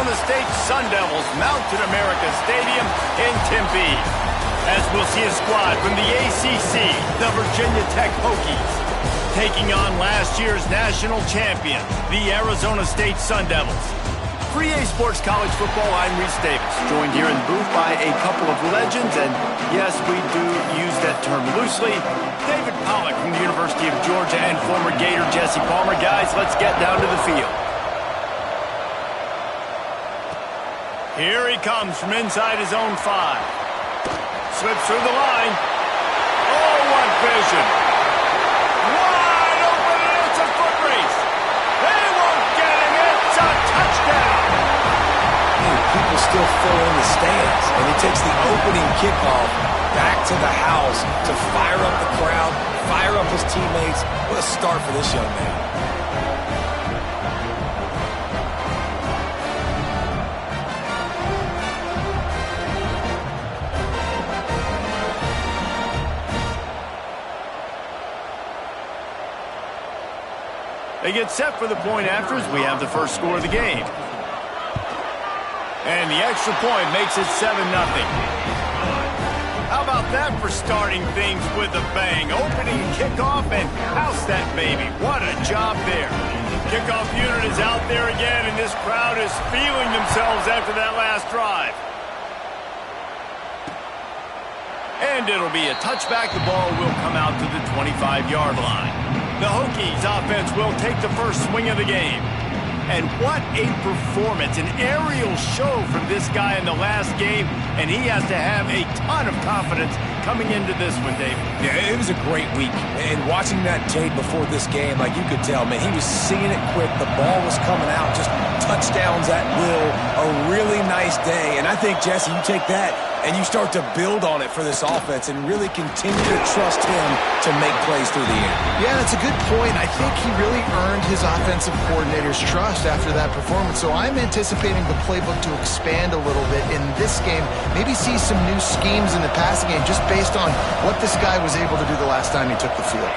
Arizona State Sun Devils mount at America Stadium in Tempe, as we'll see a squad from the ACC, the Virginia Tech Hokies, taking on last year's national champion, the Arizona State Sun Devils. For EA Sports College Football, I'm Reese Davis, joined here in the booth by a couple of legends, and yes, we do use that term loosely. David Pollack from the University of Georgia and former Gator Jesse Palmer. Guys, let's get down to the field. Here he comes from inside his own 5. Slips through the line. Oh, what vision! Wide open, and it's a foot race. They won't get him. It's a touchdown. People still fill in the stands, and he takes the opening kickoff back to the house to fire up the crowd, fire up his teammates. What a start for this young man. They get set for the point after as we have the first score of the game. And the extra point makes it 7-0. How about that for starting things with a bang? Opening kickoff and house that baby. What a job there. Kickoff unit is out there again, and this crowd is feeling themselves after that last drive. And it'll be a touchback. The ball will come out to the 25-yard line. The Hokies offense will take the first swing of the game. And what a performance, an aerial show from this guy in the last game, and he has to have a ton of confidence coming into this one, David. Yeah, it was a great week, and watching that tape before this game, like you could tell, man, he was seeing it quick, the ball was coming out, just touchdowns at will, a really nice day, and I think, Jesse, you take that and you start to build on it for this offense and really continue to trust him to make plays through the air. Yeah, that's a good point. I think he really earned his offensive coordinator's trust after that performance. So I'm anticipating the playbook to expand a little bit in this game. Maybe see some new schemes in the passing game just based on what this guy was able to do the last time he took the field.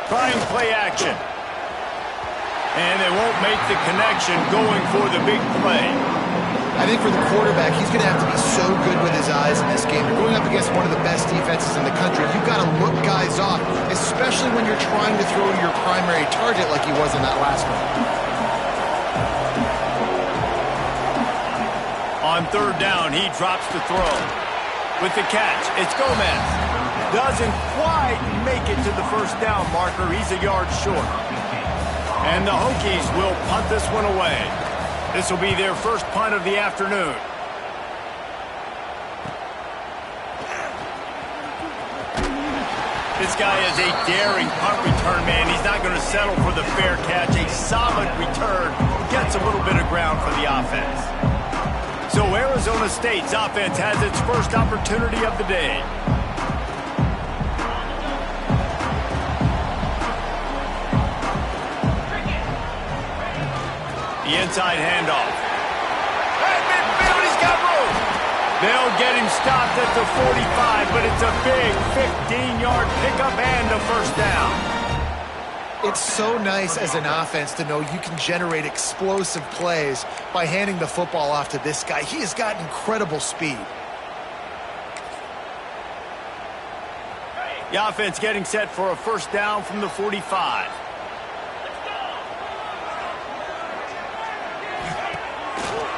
Trying play action. And they won't make the connection going for the big play. I think for the quarterback, he's going to have to be so good with his eyes in this game. You're going up against one of the best defenses in the country. You've got to look guys off, especially when you're trying to throw to your primary target like he was in that last one. On third down, he drops the throw. With the catch, it's Gomez. Doesn't quite make it to the first down marker. He's a yard short. And the Hokies will punt this one away. This will be their first punt of the afternoon. This guy is a daring punt return man. He's not going to settle for the fair catch. A solid return gets a little bit of ground for the offense. So Arizona State's offense has its first opportunity of the day. The inside handoff. At midfield, he's got room. They'll get him stopped at the 45, but it's a big 15-yard pickup and a first down. It's so nice as an offense to know you can generate explosive plays by handing the football off to this guy. He has got incredible speed. The offense getting set for a first down from the 45.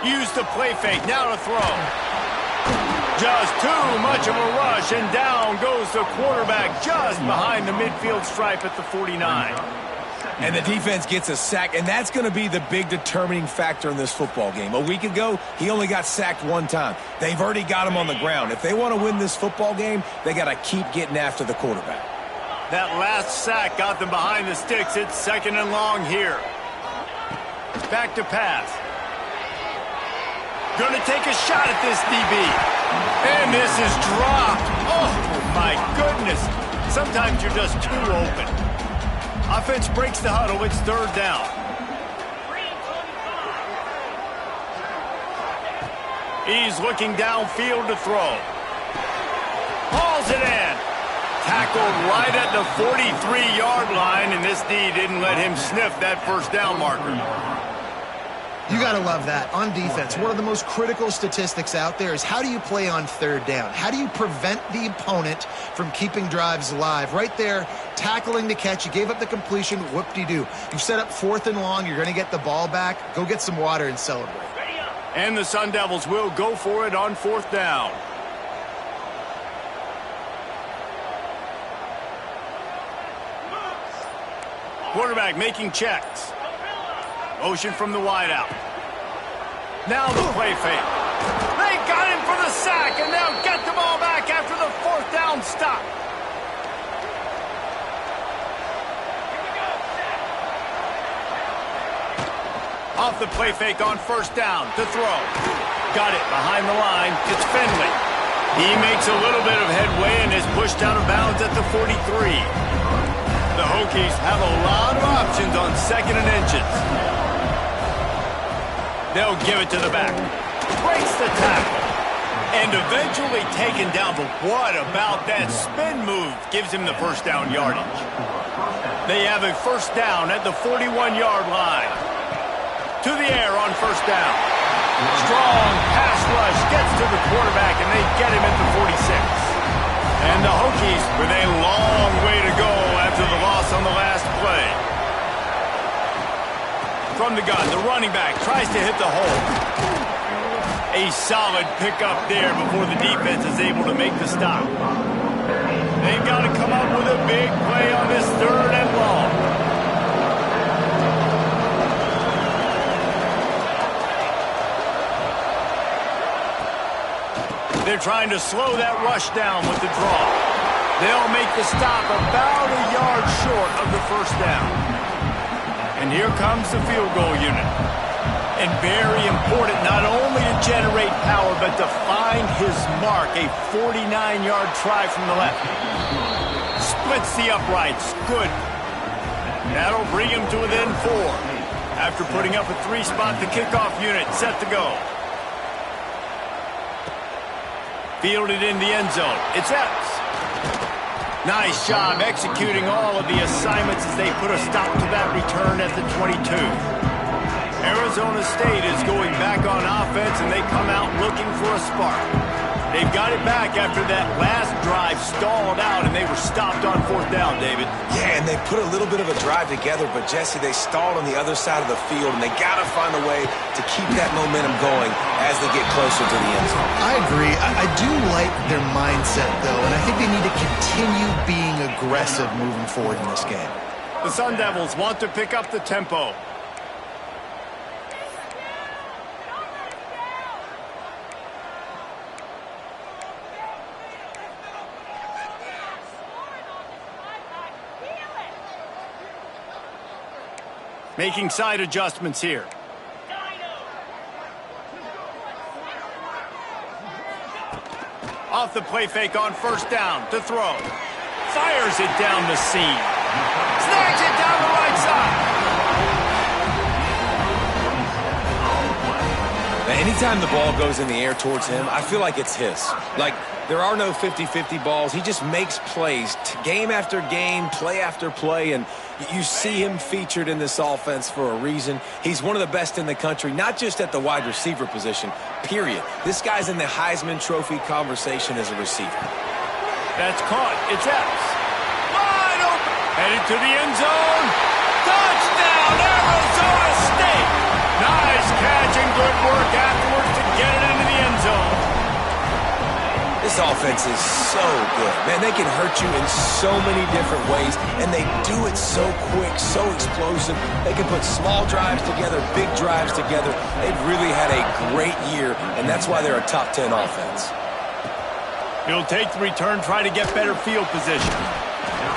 Use the play fake, now to throw. Just too much of a rush, and down goes the quarterback just behind the midfield stripe at the 49. And the defense gets a sack, and that's going to be the big determining factor in this football game. A week ago, he only got sacked one time. They've already got him on the ground. If they want to win this football game, they got to keep getting after the quarterback. That last sack got them behind the sticks. It's second and long here. Back to pass. Going to take a shot at this DB. And this is dropped. Oh, my goodness. Sometimes you're just too open. Offense breaks the huddle. It's third down. He's looking downfield to throw. Hauls it in. Tackled right at the 43-yard line, and this D didn't let him sniff that first down marker. You got to love that. On defense, one of the most critical statistics out there is how do you play on third down? How do you prevent the opponent from keeping drives alive? Right there, tackling the catch. You gave up the completion. Whoop-de-doo. You've set up 4th and long. You're going to get the ball back. Go get some water and celebrate. And the Sun Devils will go for it on 4th down. Quarterback making checks. Motion from the wideout. Now the play fake. They got him for the sack, and they'll get the ball back after the 4th down stop. Off the play fake on 1st down to throw. Got it behind the line. It's Finley. He makes a little bit of headway and is pushed out of bounds at the 43. The Hokies have a lot of options on 2nd and inches. They'll give it to the back. Breaks the tackle. And eventually taken down. But what about that spin move? Gives him the 1st down yardage. They have a 1st down at the 41-yard line. To the air on 1st down. Strong pass rush gets to the quarterback, and they get him at the 46. And the Hokies with a long way to go after the loss on the last play. From the gun, the running back tries to hit the hole. A solid pickup there before the defense is able to make the stop. They've got to come up with a big play on this 3rd and long. They're trying to slow that rush down with the draw. They'll make the stop about a yard short of the 1st down. And here comes the field goal unit. And very important not only to generate power, but to find his mark. A 49-yard try from the left. Splits the uprights. Good. That'll bring him to within 4. After putting up a 3-spot, the kickoff unit set to go. Fielded in the end zone. It's Epps. Nice job executing all of the assignments as they put a stop to that return at the 22. Arizona State is going back on offense, and they come out looking for a spark. They've got it back after that last drive stalled out, and they were stopped on 4th down, David. Yeah, and they put a little bit of a drive together, but, Jesse, they stalled on the other side of the field, and they got to find a way to keep that momentum going as they get closer to the end zone. I agree. I do like their mindset, though, and I think they need to continue being aggressive moving forward in this game. The Sun Devils want to pick up the tempo. Making side adjustments here. Off the play fake on 1st down to throw. Fires it down the seam. Snags it down the right side. Now, anytime the ball goes in the air towards him, I feel like it's his. Like, there are no 50-50 balls. He just makes plays, game after game, play after play, and you see him featured in this offense for a reason. He's one of the best in the country, not just at the wide receiver position, period. This guy's in the Heisman Trophy conversation as a receiver. That's caught. It's Epps. Wide open. Headed to the end zone. Touchdown, Arizona State. Nice catch and good work afterwards to get it into the end zone. This offense is so good. Man, they can hurt you in so many different ways, and they do it so quick, so explosive. They can put small drives together, big drives together. They've really had a great year, and that's why they're a top 10 offense. He'll take the return, try to get better field position.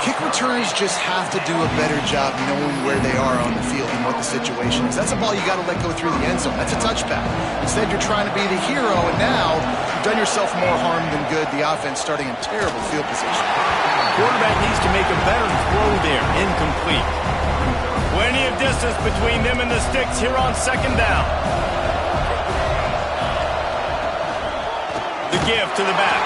Kick returners just have to do a better job knowing where they are on the field and what the situation is. That's a ball you got to let go through the end zone. That's a touchback. Instead, you're trying to be the hero, and now you've done yourself more harm than good. The offense starting in terrible field position. Quarterback needs to make a better throw there. Incomplete. Plenty of distance between them and the sticks here on 2nd down. The give to the back.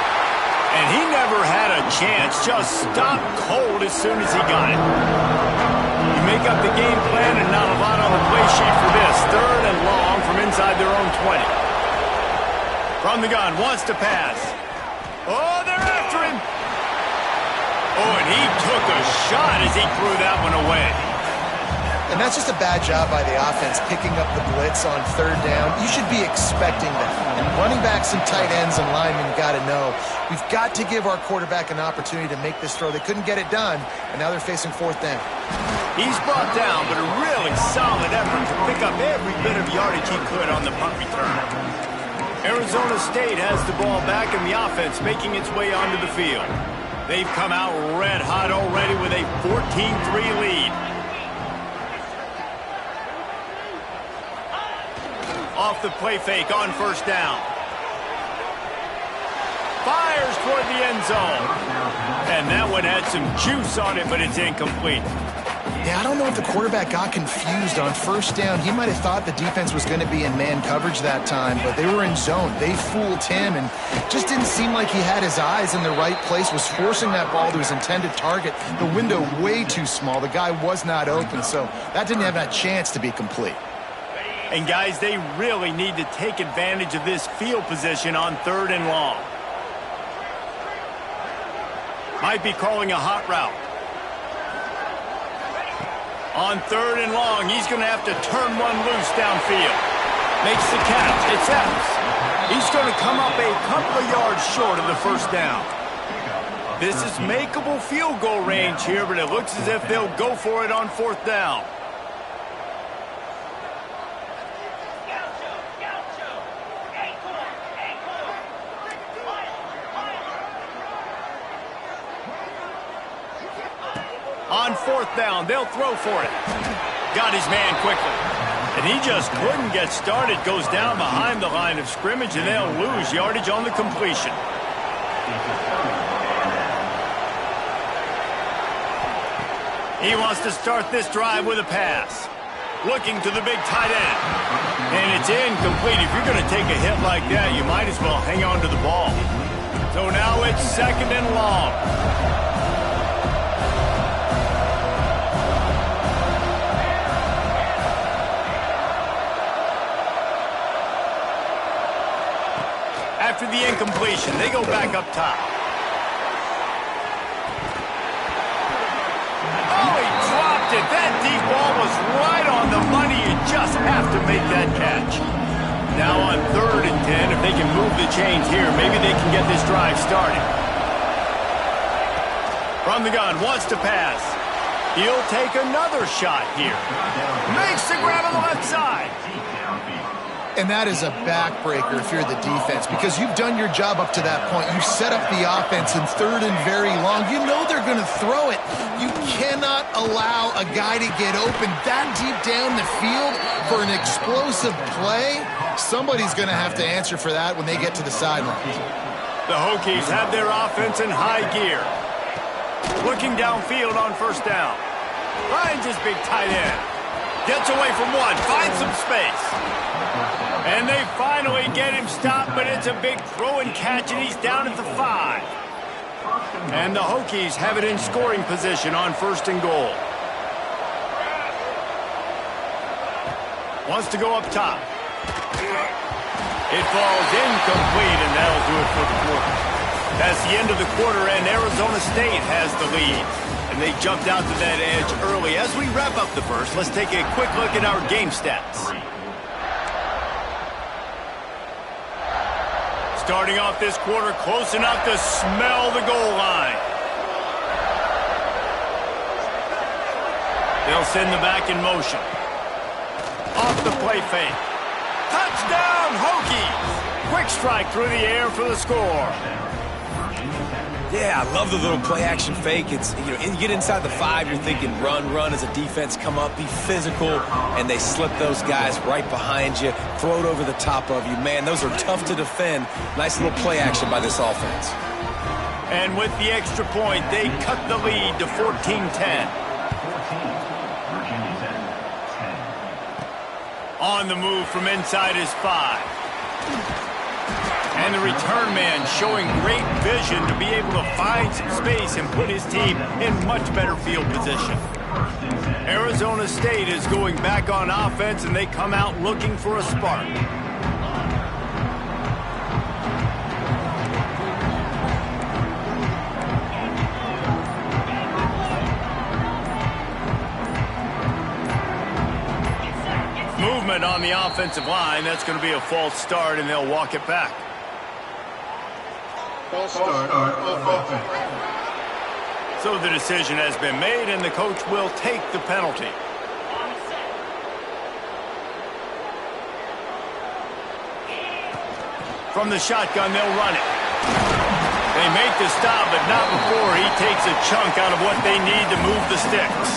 And he never had a chance, just stopped cold as soon as he got it. You make up the game plan and not a lot on the play sheet for this. 3rd and long from inside their own 20. From the gun, wants to pass. Oh, they're after him. Oh, and he took a shot as he threw that one away. And that's just a bad job by the offense, picking up the blitz on 3rd down. You should be expecting that. And running backs and tight ends and linemen, you got to know, we've got to give our quarterback an opportunity to make this throw. They couldn't get it done, and now they're facing 4th down. He's brought down, but a really solid effort to pick up every bit of yardage he could on the punt return. Arizona State has the ball back, and the offense making its way onto the field. They've come out red hot already with a 14-3 lead. Off the play fake on 1st down. Fires toward the end zone. And that one had some juice on it, but it's incomplete. Yeah, I don't know if the quarterback got confused on 1st down. He might have thought the defense was going to be in man coverage that time, but they were in zone. They fooled him and just didn't seem like he had his eyes in the right place, was forcing that ball to his intended target. The window way too small. The guy was not open, so that didn't have that chance to be complete. And guys, they really need to take advantage of this field position on 3rd and long. Might be calling a hot route. On 3rd and long, he's going to have to turn one loose downfield. Makes the catch. It's Evans. He's going to come up a couple of yards short of the 1st down. This is makeable field goal range here, but it looks as if they'll go for it on 4th down. On 4th down, they'll throw for it. Got his man quickly. And he just couldn't get started. Goes down behind the line of scrimmage, and they'll lose yardage on the completion. He wants to start this drive with a pass. Looking to the big tight end. And it's incomplete. If you're going to take a hit like that, you might as well hang on to the ball. So now it's 2nd and long. After the incompletion, they go back up top. Oh, he dropped it. That deep ball was right on the money. You just have to make that catch. Now on 3rd and 10, if they can move the chains here, maybe they can get this drive started. From the gun, wants to pass. He'll take another shot here. Makes the grab on the left side. And that is a backbreaker if you're the defense, because you've done your job up to that point. You set up the offense in 3rd and very long. You know they're going to throw it. You cannot allow a guy to get open that deep down the field for an explosive play. Somebody's going to have to answer for that when they get to the sidelines. The Hokies have their offense in high gear. Looking downfield on 1st down. Finds his big tight end. Gets away from one. Finds some space. And they finally get him stopped, but it's a big throw and catch, and he's down at the 5. And the Hokies have it in scoring position on 1st and goal. Wants to go up top. It falls incomplete, and that'll do it for the quarter. That's the end of the quarter, and Arizona State has the lead. And they jumped out to that edge early. As we wrap up the first, let's take a quick look at our game stats. Starting off this quarter close enough to smell the goal line. They'll send the back in motion. Off the play fake. Touchdown, Hokies! Quick strike through the air for the score. Yeah, I love the little play-action fake. It's, you get inside the 5, you're thinking run as a defense, come up, be physical, and they slip those guys right behind you, throw it over the top of you. Man, those are tough to defend. Nice little play-action by this offense. And with the extra point, they cut the lead to 14-10. On the move from inside his 5. And the return man showing great vision to be able to find some space and put his team in much better field position. Arizona State is going back on offense, and they come out looking for a spark. Movement on the offensive line. That's going to be a false start, and they'll walk it back. False start of offense. So the decision has been made, and the coach will take the penalty. From the shotgun, they'll run it. They make the stop, but not before he takes a chunk out of what they need to move the sticks.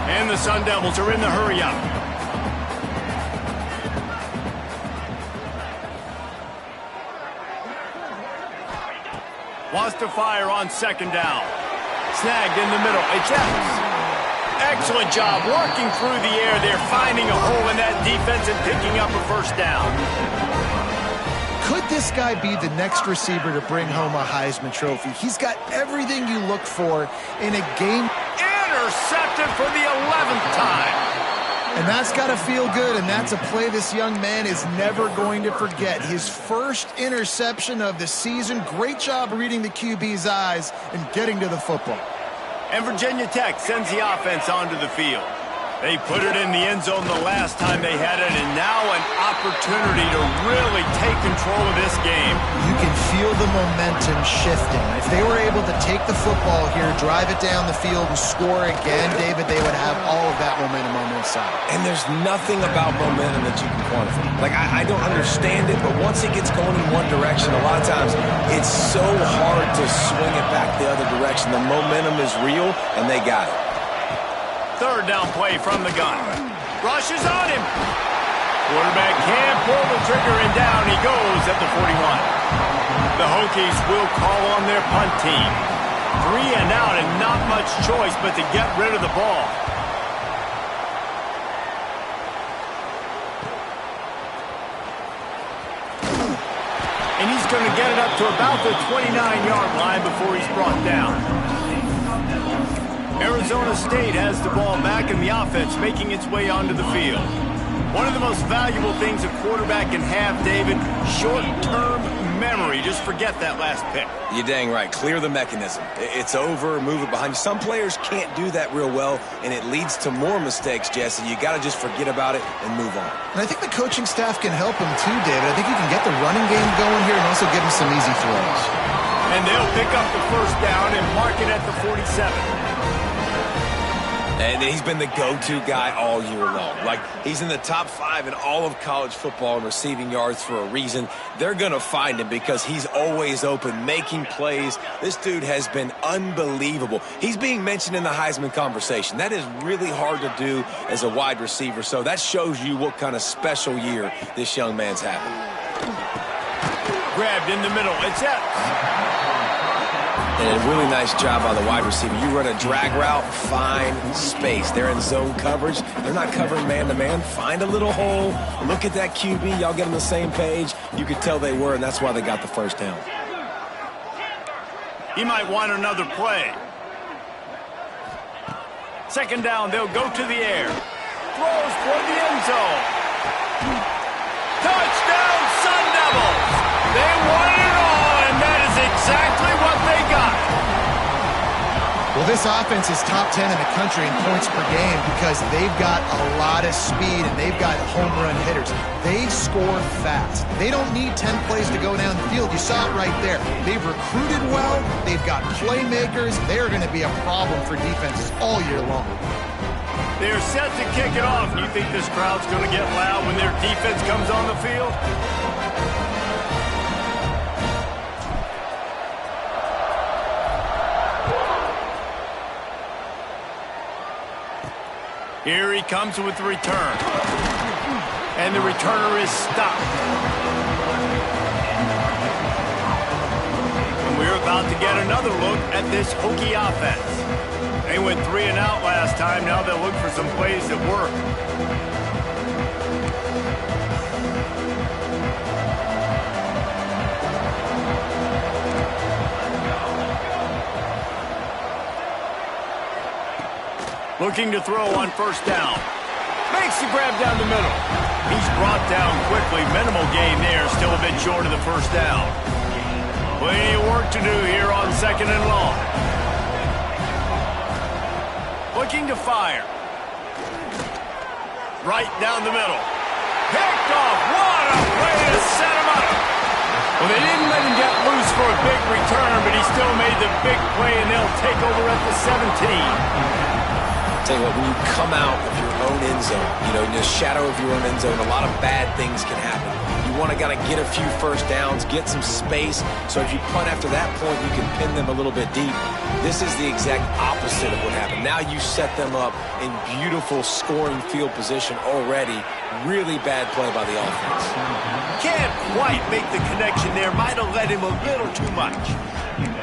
And the Sun Devils are in the hurry-up. Wants to fire on second down. Snagged in the middle. Ejects. Excellent job working through the air. They're finding a hole in that defense and picking up a first down. Could this guy be the next receiver to bring home a Heisman Trophy? He's got everything you look for in a game. Intercepted for the 11th time. And that's got to feel good, and that's a play this young man is never going to forget. His first interception of the season. Great job reading the QB's eyes and getting to the football. And Virginia Tech sends the offense onto the field. They put it in the end zone the last time they had it, and now an opportunity to really take control of this game. You can feel the momentum shifting. If they were able to take the football here, drive it down the field, and score again, David, they would have all of that momentum on their side. And there's nothing about momentum that you can quantify. Like, I don't understand it, but once it gets going in one direction, a lot of times it's so hard to swing it back the other direction. The momentum is real, and they got it. Third down play from the gun. Rushes on him. Quarterback can't pull the trigger, and down he goes at the 41. The Hokies will call on their punt team. 3 and out, and not much choice but to get rid of the ball. And he's going to get it up to about the 29-yard line before he's brought down. Arizona State has the ball back, and the offense making its way onto the field. One of the most valuable things a quarterback can have, David, short-term memory. Just forget that last pick. You're dang right. Clear the mechanism. It's over, move it behind you. Some players can't do that real well, and it leads to more mistakes, Jesse. You got to just forget about it and move on. And I think the coaching staff can help him too, David. I think you can get the running game going here and also give him some easy throws. And they'll pick up the first down and mark it at the 47. And he's been the go-to guy all year long. Like, he's in the top 5 in all of college football in receiving yards for a reason. They're going to find him because he's always open, making plays. This dude has been unbelievable. He's being mentioned in the Heisman conversation. That is really hard to do as a wide receiver. So that shows you what kind of special year this young man's having. Grabbed in the middle. It's Epps. And a really nice job by the wide receiver. You run a drag route, find space. They're in zone coverage. They're not covering man-to-man. Find a little hole. Look at that QB. Y'all get on the same page. You could tell they were, and that's why they got the first down. He might want another play. Second down, they'll go to the air. Throws for the end zone. Touchdown, Sun Devils! They won it all, and that is exactly what they got. Well, this offense is top 10 in the country in points per game because they've got a lot of speed and they've got home run hitters. They score fast. They don't need 10 plays to go down the field. You saw it right there. They've recruited well. They've got playmakers. They're going to be a problem for defenses all year long. They're set to kick it off. You think this crowd's going to get loud when their defense comes on the field? Here he comes with the return. And the returner is stopped. And we're about to get another look at this Hokie offense. They went 3 and out last time. Now they'll look for some plays that work. Looking to throw on first down. Makes the grab down the middle. He's brought down quickly. Minimal gain there. Still a bit short of the first down. Plenty of work to do here on second and long. Looking to fire. Right down the middle. Picked off. What a way to set him up. Well, they didn't let him get loose for a big return, but he still made the big play, and they'll take over at the 17. Tell you what, when you come out of your own end zone, you know, in the shadow of your own end zone, a lot of bad things can happen. You want to kind of get a few first downs, get some space, so if you punt after that point, you can pin them a little bit deep. This is the exact opposite of what happened. Now you set them up in beautiful scoring field position already. Really bad play by the offense. Can't quite make the connection there. Might have led him a little too much.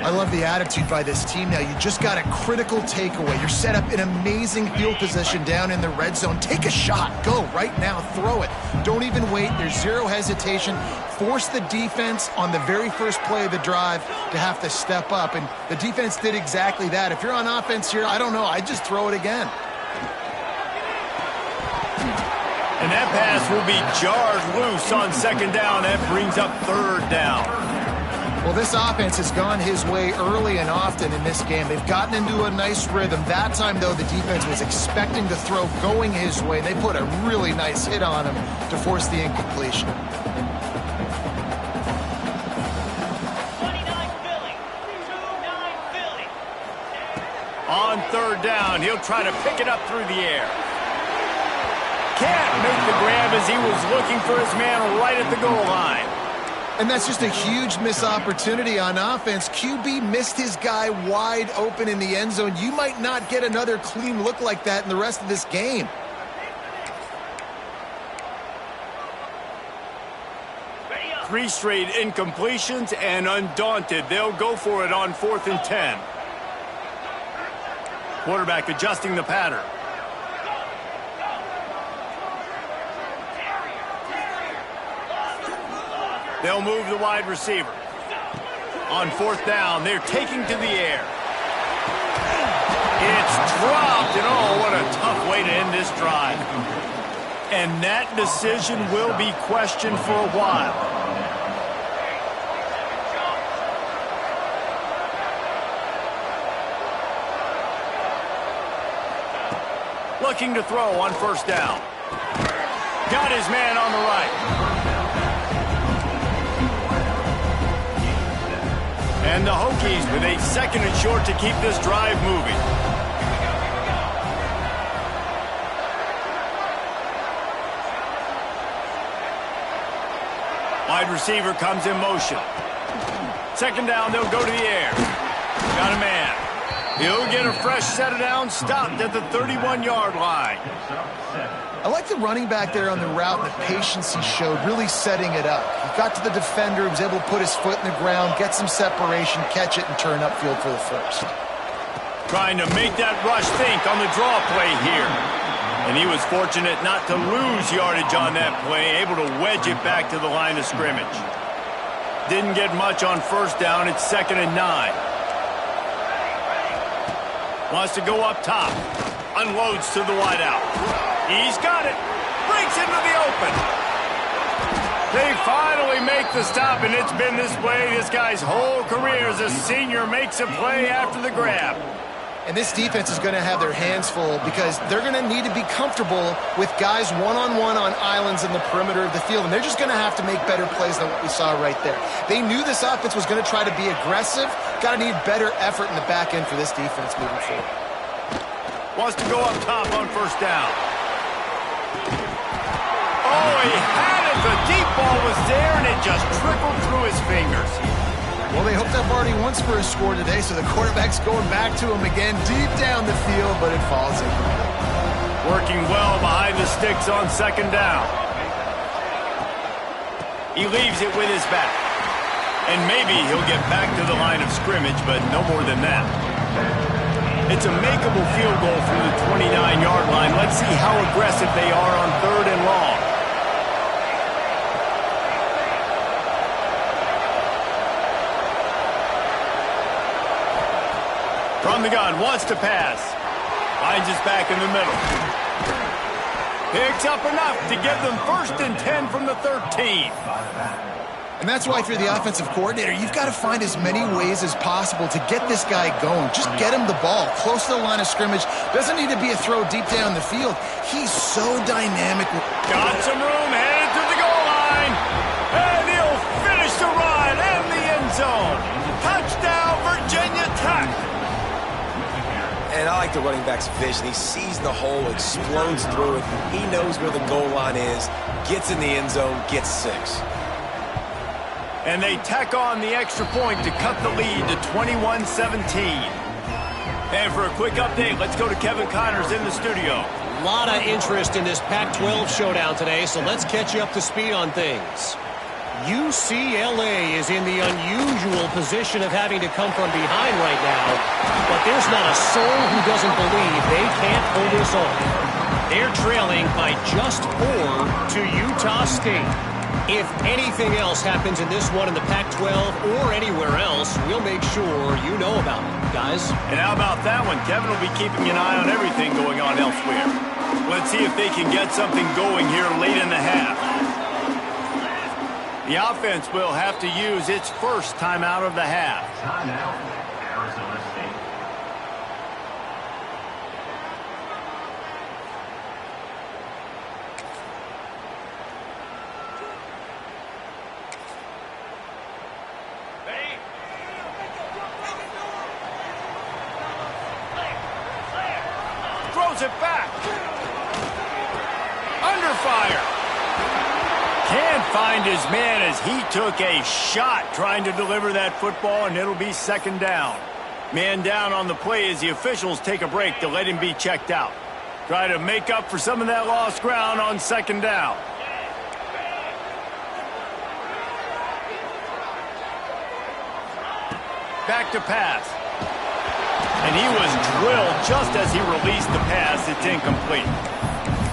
I love the attitude by this team now. You just got a critical takeaway. You're set up in amazing field position down in the red zone. Take a shot. Go right now. Throw it. Don't even wait. There's zero hesitation. Force the defense on the very first play of the drive to have to step up. And the defense did exactly that. If you're on offense here, I don't know. I'd just throw it again. And that pass will be jarred loose on second down. That brings up third down. Well, this offense has gone his way early and often in this game. They've gotten into a nice rhythm. That time, though, the defense was expecting to throw going his way. They put a really nice hit on him to force the incompletion. 29 Philly. 2-9 Philly. On third down, he'll try to pick it up through the air. Can't make the grab as he was looking for his man right at the goal line. And that's just a huge missed opportunity on offense. QB missed his guy wide open in the end zone. You might not get another clean look like that in the rest of this game. Three straight incompletions, and undaunted, they'll go for it on 4th and 10. Quarterback adjusting the pattern. They'll move the wide receiver. On 4th down, they're taking to the air. It's dropped, and oh, what a tough way to end this drive. And that decision will be questioned for a while. Looking to throw on 1st down. Got his man on the right. And the Hokies with a 2nd and short to keep this drive moving. Wide receiver comes in motion. 2nd down, they'll go to the air. Got a man. He'll get a fresh set of downs, stopped at the 31-yard line. I like the running back there on the route, the patience he showed, really setting it up. He got to the defender, was able to put his foot in the ground, get some separation, catch it, and turn upfield for the first. Trying to make that rush think on the draw play here. And he was fortunate not to lose yardage on that play, able to wedge it back to the line of scrimmage. Didn't get much on 1st down. It's 2nd and 9. Wants to go up top. Unloads to the wideout. He's got it. Breaks into the open. They finally make the stop, and it's been this way this guy's whole career as a senior makes a play after the grab. And this defense is going to have their hands full because they're going to need to be comfortable with guys one-on-one on islands in the perimeter of the field, and they're just going to have to make better plays than what we saw right there. They knew this offense was going to try to be aggressive. Got to need better effort in the back end for this defense moving forward. Wants to go up top on 1st down. Oh, he had it. The deep ball was there, and it just trickled through his fingers. Well, they hooked up already once for a score today, so the quarterback's going back to him again deep down the field, but it falls incomplete. Working well behind the sticks on 2nd down. He leaves it with his back. And maybe he'll get back to the line of scrimmage, but no more than that. It's a makeable field goal from the 29-yard line. Let's see how aggressive they are on 3rd and long. From the gun, wants to pass. Finds us back in the middle. Picks up enough to give them 1st and 10 from the 13. And that's why if you're the offensive coordinator, you've got to find as many ways as possible to get this guy going. Just get him the ball close to the line of scrimmage. Doesn't need to be a throw deep down the field. He's so dynamic. Got some room, headed to the goal line. And he'll finish the run in the end zone. Touchdown, Virginia Tech. And I like the running back's vision. He sees the hole, explodes through it. He knows where the goal line is, gets in the end zone, gets 6. And they tack on the extra point to cut the lead to 21-17. And for a quick update, let's go to Kevin Connors in the studio. A lot of interest in this Pac-12 showdown today, so let's catch you up to speed on things. UCLA is in the unusual position of having to come from behind right now, but there's not a soul who doesn't believe they can't pull this off. They're trailing by just 4 to Utah State. If anything else happens in this one in the Pac-12 or anywhere else, we'll make sure you know about it, guys. And how about that one? Kevin will be keeping an eye on everything going on elsewhere. Let's see if they can get something going here late in the half. The offense will have to use its first timeout of the half. Timeout, Arizona State. Throws it back. Under fire. Can't find his man as he took a shot trying to deliver that football, and it'll be 2nd down. Man down on the play as the officials take a break to let him be checked out. Try to make up for some of that lost ground on 2nd down. Back to pass. And he was drilled just as he released the pass. It's incomplete.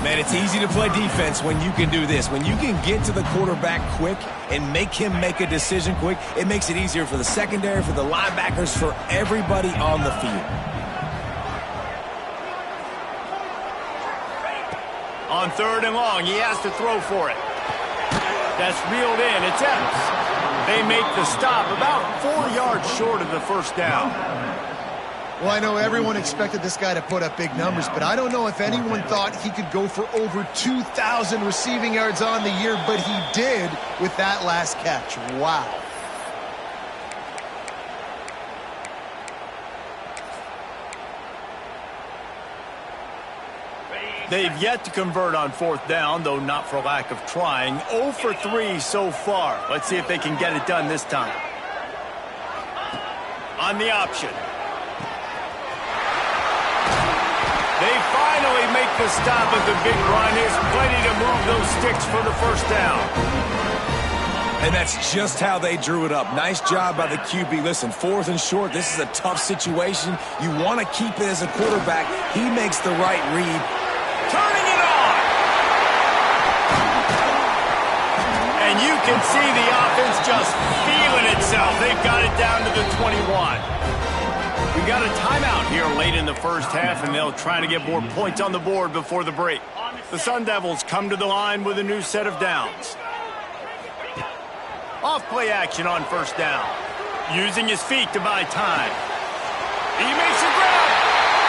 Man, it's easy to play defense when you can do this. When you can get to the quarterback quick and make him make a decision quick, it makes it easier for the secondary, for the linebackers, for everybody on the field. On 3rd and long, he has to throw for it. That's reeled in. It's Epps. They make the stop about 4 yards short of the 1st down. Well, I know everyone expected this guy to put up big numbers, but I don't know if anyone thought he could go for over 2,000 receiving yards on the year, but he did with that last catch. Wow. They've yet to convert on 4th down, though not for lack of trying. 0 for 3 so far. Let's see if they can get it done this time. On the option. They finally make the stop at the big run. There's plenty to move those sticks for the 1st down. And that's just how they drew it up. Nice job by the QB. Listen, 4th and short, this is a tough situation. You want to keep it as a quarterback. He makes the right read. Turning it on! And you can see the offense just feeling itself. They've got it down to the 21. We got a timeout here late in the 1st half, and they'll try to get more points on the board before the break. The Sun Devils come to the line with a new set of downs. Off play action on 1st down. Using his feet to buy time. He makes a grab,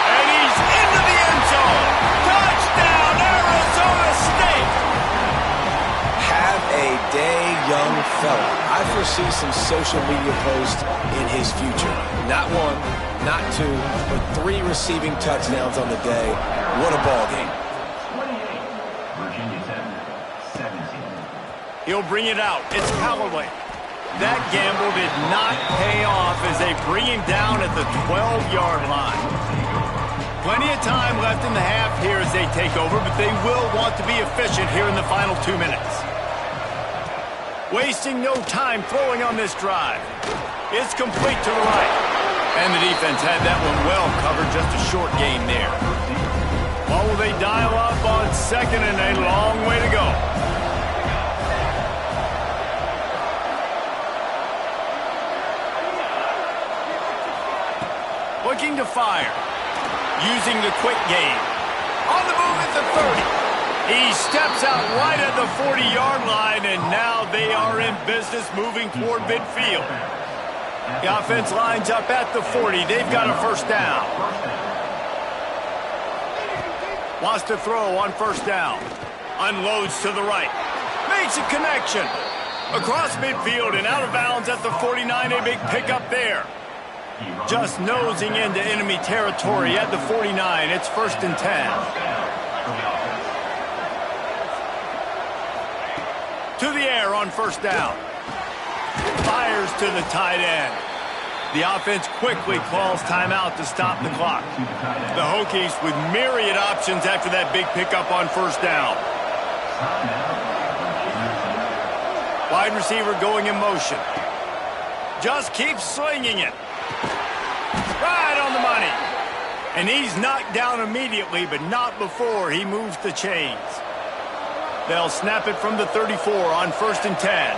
and he's into the end zone. Touchdown, Arizona State! Have a day, young fella. I foresee some social media posts in his future. Not 1, not 2, but 3 receiving touchdowns on the day. What a ball game. 28, Virginia Tech, 17. He'll bring it out. It's Callaway. That gamble did not pay off as they bring him down at the 12-yard line. Plenty of time left in the half here as they take over, but they will want to be efficient here in the final 2 minutes. Wasting no time throwing on this drive. It's complete to the right. And the defense had that one well covered, just a short gain there. What will they dial up on 2nd and a long way to go? Looking to fire. using the quick game. On the move at the 30. He steps out right at the 40-yard line, and now they are in business moving toward midfield. The offense lines up at the 40. They've got a first down. Wants to throw on first down. Unloads to the right. Makes a connection. Across midfield and out of bounds at the 49. A big pickup there. Just nosing into enemy territory at the 49. It's 1st and 10. To the air on first down. Fires to the tight end. The offense quickly calls timeout to stop the clock. The Hokies with myriad options after that big pickup on first down. Wide receiver going in motion. Just keeps slinging it. Right on the money. And he's knocked down immediately, but not before he moves the chains. They'll snap it from the 34 on 1st and 10.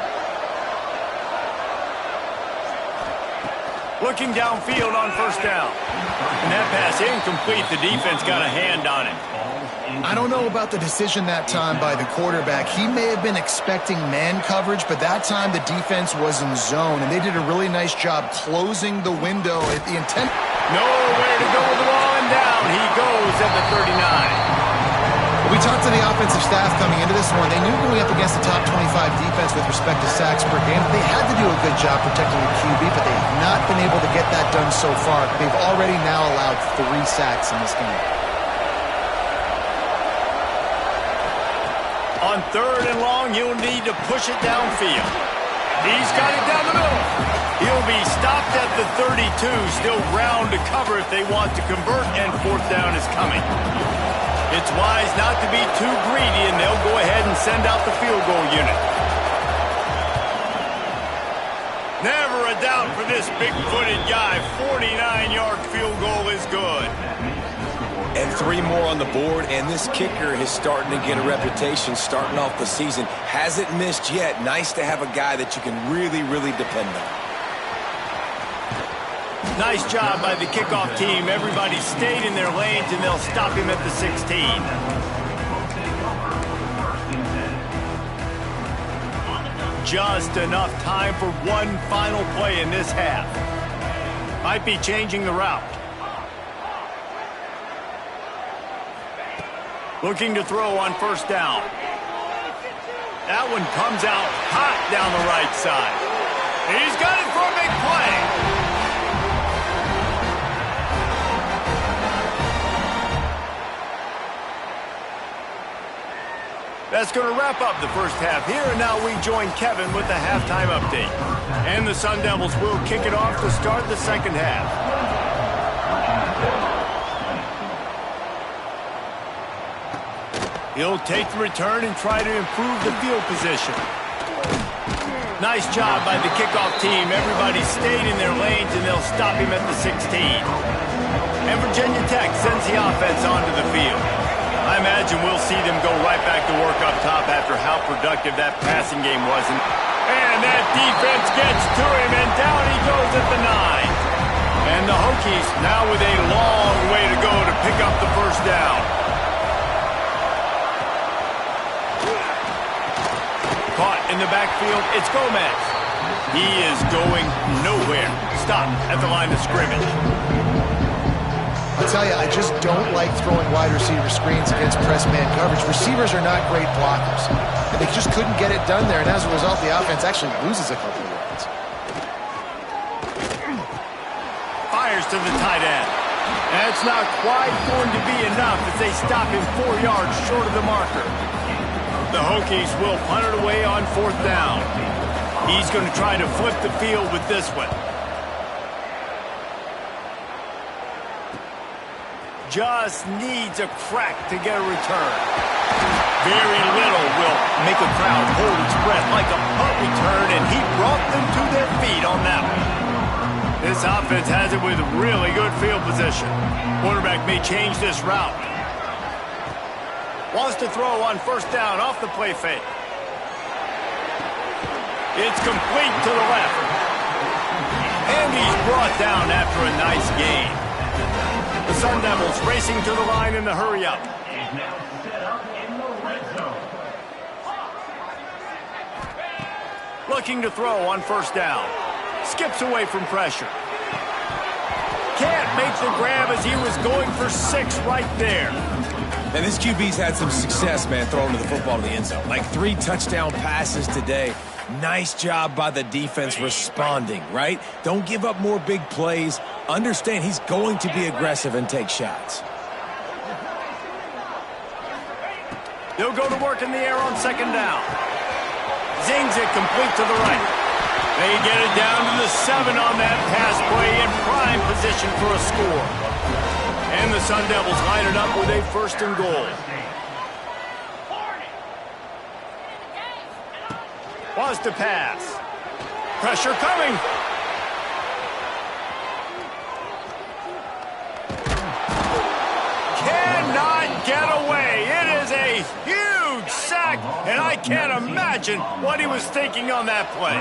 Looking downfield on first down. And that pass incomplete. The defense got a hand on it. I don't know about the decision that time by the quarterback. He may have been expecting man coverage, but that time the defense was in zone, and they did a really nice job closing the window. The intent... Nowhere to go with the ball, and down he goes at the 39. We talked to the offensive staff coming into this one. They knew going up against the top 25 defense with respect to sacks per game. They had to do a good job protecting the QB, but they have not been able to get that done so far. They've already now allowed 3 sacks in this game. On 3rd and long, he'll need to push it downfield. He's got it down the middle. He'll be stopped at the 32, still ground to cover if they want to convert, and 4th down is coming. It's wise not to be too greedy, and they'll go ahead and send out the field goal unit. Never a doubt for this big-footed guy. 49-yard field goal is good. And 3 more on the board, and this kicker is starting to get a reputation starting off the season. Hasn't missed yet. Nice to have a guy that you can really, really depend on. Nice job by the kickoff team. Everybody stayed in their lanes, and they'll stop him at the 16. Just enough time for one final play in this half. Might be changing the route. Looking to throw on first down. That one comes out hot down the right side. He's got it for a big play. That's going to wrap up the first half here, and now we join Kevin with the halftime update. And the Sun Devils will kick it off to start the second half. He'll take the return and try to improve the field position. Nice job by the kickoff team. Everybody stayed in their lanes, and they'll stop him at the 16. And Virginia Tech sends the offense onto the field. I imagine we'll see them go right back to work up top after how productive that passing game wasn't. And that defense gets to him, and down he goes at the 9. And the Hokies now with a long way to go to pick up the first down. Caught in the backfield, it's Gomez. He is going nowhere. Stopped at the line of scrimmage. I'll tell you, I just don't like throwing wide receiver screens against press man coverage. Receivers are not great blockers. And they just couldn't get it done there, and as a result, the offense actually loses a couple of yards. Fires to the tight end. That's not quite going to be enough as they stop him 4 yards short of the marker. The Hokies will punt it away on 4th down. He's going to try to flip the field with this one. Just needs a crack to get a return. Very little will make a crowd hold its breath like a punt return, and he brought them to their feet on that one. This offense has it with really good field position. Quarterback may change this route. Wants to throw on first down off the play fake. It's complete to the left. And he's brought down after a nice gain. The Sun Devils racing to the line in the hurry-up. Is now set up in the red zone. Looking to throw on first down. Skips away from pressure. Can't make the grab as he was going for 6 right there. And this QB's had some success, man, throwing the football to the end zone. Like 3 touchdown passes today. Nice job by the defense responding, right? Don't give up more big plays. Understand he's going to be aggressive and take shots. They'll go to work in the air on second down. Zings it complete to the right. They get it down to the 7 on that pass play in prime position for a score. And the Sun Devils line it up with a 1st and goal. Wants to pass. Pressure coming. Cannot get away. It is a huge sack, and I can't imagine what he was thinking on that play.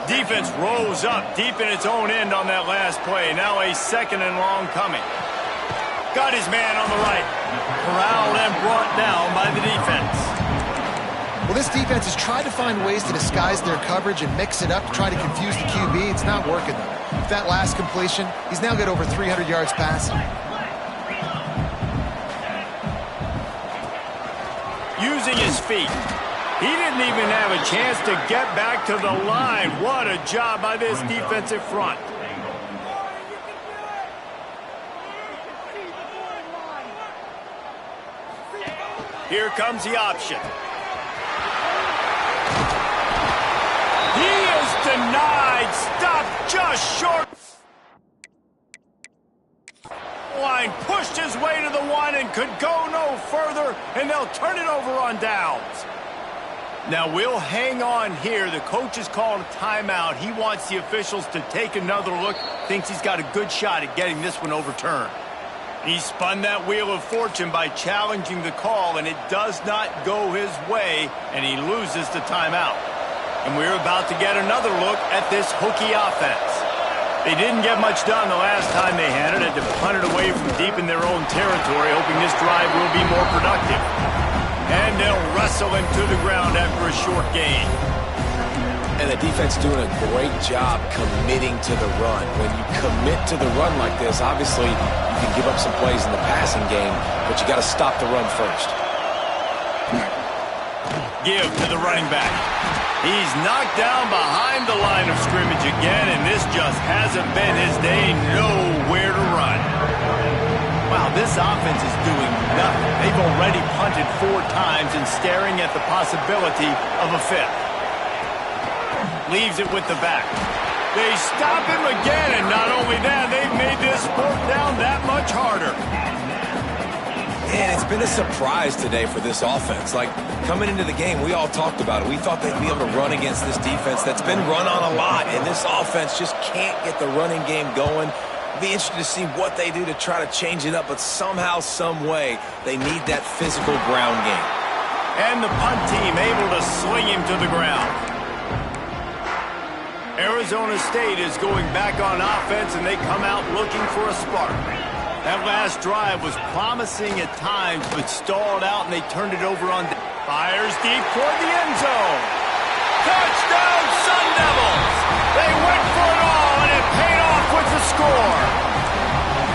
Defense rose up deep in its own end on that last play. Now a 2nd and long coming. Got his man on the right. Corralled and brought down by the defense. Well, this defense has tried to find ways to disguise their coverage and mix it up to try to confuse the QB. It's not working, though. With that last completion, he's now got over 300 yards passing. Using his feet. He didn't even have a chance to get back to the line. What a job by this defensive front. Here comes the option. He is denied. Stopped just short. Line pushed his way to the 1 and could go no further, and they'll turn it over on downs. Now we'll hang on here. The coach has called a timeout. He wants the officials to take another look. Thinks he's got a good shot at getting this one overturned. He spun that wheel of fortune by challenging the call, and it does not go his way, and he loses the timeout. And we're about to get another look at this Hokie offense. They didn't get much done the last time they had it. Had to punt it away from deep in their own territory, hoping this drive will be more productive. And they'll wrestle him to the ground after a short gain. And the defense doing a great job committing to the run. When you commit to the run like this, obviously you can give up some plays in the passing game, but you got to stop the run first. Give to the running back. He's knocked down behind the line of scrimmage again, and this just hasn't been his day. Nowhere to run. Wow, this offense is doing nothing. They've already punted 4 times and staring at the possibility of a 5th. Leaves it with the back. They stop him again, and not only that, they've made this 4th down that much harder. And it's been a surprise today for this offense. Like, coming into the game, we all talked about it. We thought they'd be able to run against this defense that's been run on a lot, and this offense just can't get the running game going. Be interested to see what they do to try to change it up, but somehow, some way, they need that physical ground game. And the punt team able to sling him to the ground. Arizona State is going back on offense, and they come out looking for a spark. That last drive was promising at times, but stalled out, and they turned it over on... Fires deep toward the end zone. Touchdown, Sun Devils! They went for it all, and it paid off with the score.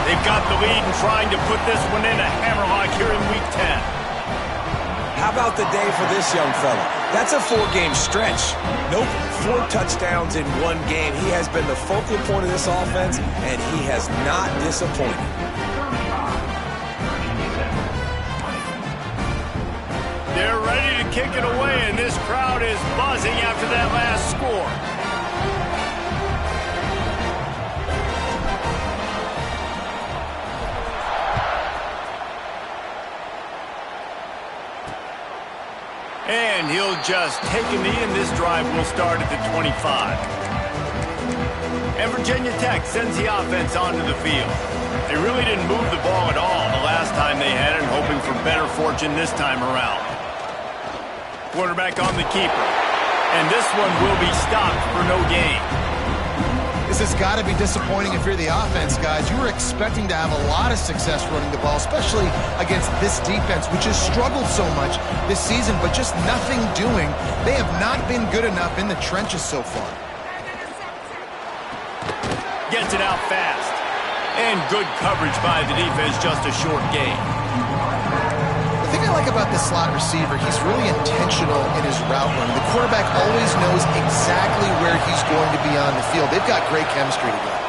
They've got the lead and trying to put this one in a hammerlock here in Week 10. How about the day for this young fella? That's a 4-game stretch. Nope, 4 touchdowns in 1 game. He has been the focal point of this offense, and he has not disappointed. They're ready to kick it away, and this crowd is buzzing after that last score. And he'll just take a knee, and this drive will start at the 25. And Virginia Tech sends the offense onto the field. They really didn't move the ball at all the last time they had it, hoping for better fortune this time around. Quarterback on the keeper. And this one will be stopped for no gain. This has got to be disappointing if you're the offense, guys. You were expecting to have a lot of success running the ball, especially against this defense, which has struggled so much this season, but just nothing doing. They have not been good enough in the trenches so far. Gets it out fast. And good coverage by the defense, just a short gain. The thing I like about this slot receiver, he's really intentional in his route running. The quarterback always knows exactly where he's going to be on the field. They've got great chemistry together.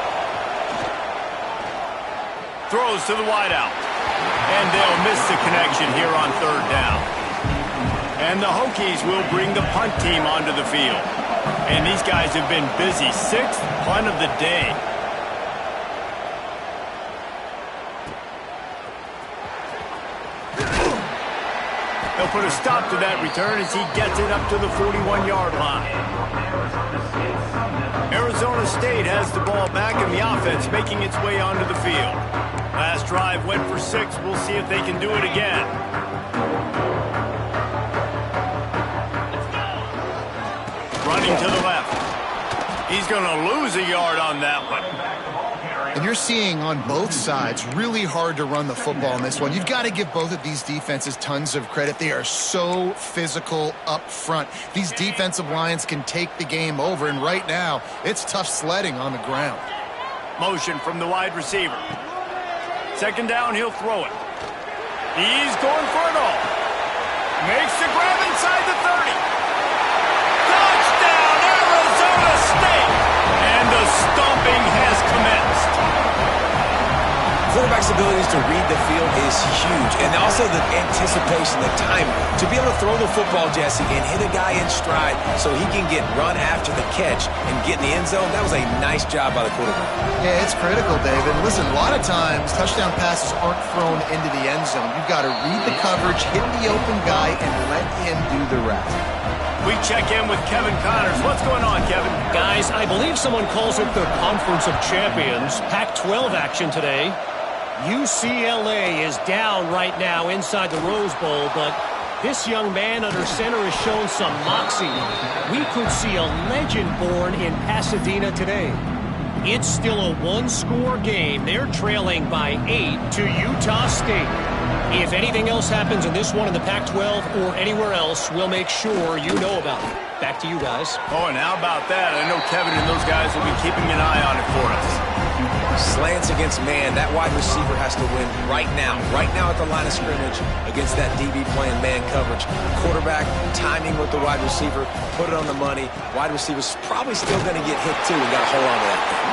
Throws to the wideout. And they'll miss the connection here on third down. And the Hokies will bring the punt team onto the field. And these guys have been busy. Sixth punt of the day. They'll put a stop to that return as he gets it up to the 41-yard line. Arizona State has the ball back in the offense, making its way onto the field. Last drive went for 6. We'll see if they can do it again. Running to the left. He's going to lose a yard on that one. And you're seeing on both sides really hard to run the football in this one. You've got to give both of these defenses tons of credit. They are so physical up front. These defensive lines can take the game over, and right now, it's tough sledding on the ground. Motion from the wide receiver. Second down, he'll throw it. He's going for it all. Makes the grab inside the 30. Touchdown, Arizona State! And the stomping has commenced. Quarterback's abilities to read the field is huge. And also the anticipation, the time to be able to throw the football, Jesse, and hit a guy in stride so he can get run after the catch and get in the end zone. That was a nice job by the quarterback. Yeah, it's critical, David. Listen, a lot of times touchdown passes aren't thrown into the end zone. You've got to read the coverage, hit the open guy, and let him do the rest. We check in with Kevin Connors. What's going on, Kevin? Guys, I believe someone calls it the Conference of Champions. Pac-12 action today. UCLA is down right now inside the Rose Bowl, but this young man under center has shown some moxie. We could see a legend born in Pasadena today. It's still a one-score game. They're trailing by 8 to Utah State. If anything else happens in this one in the Pac-12 or anywhere else, we'll make sure you know about it. Back to you guys. Oh, and how about that? I know Kevin and those guys will be keeping an eye on it for us. Slants against man. That wide receiver has to win right now at the line of scrimmage against that DB playing man coverage. Quarterback timing with the wide receiver, put it on the money. Wide receiver's probably still going to get hit too and got to hold on to that thing.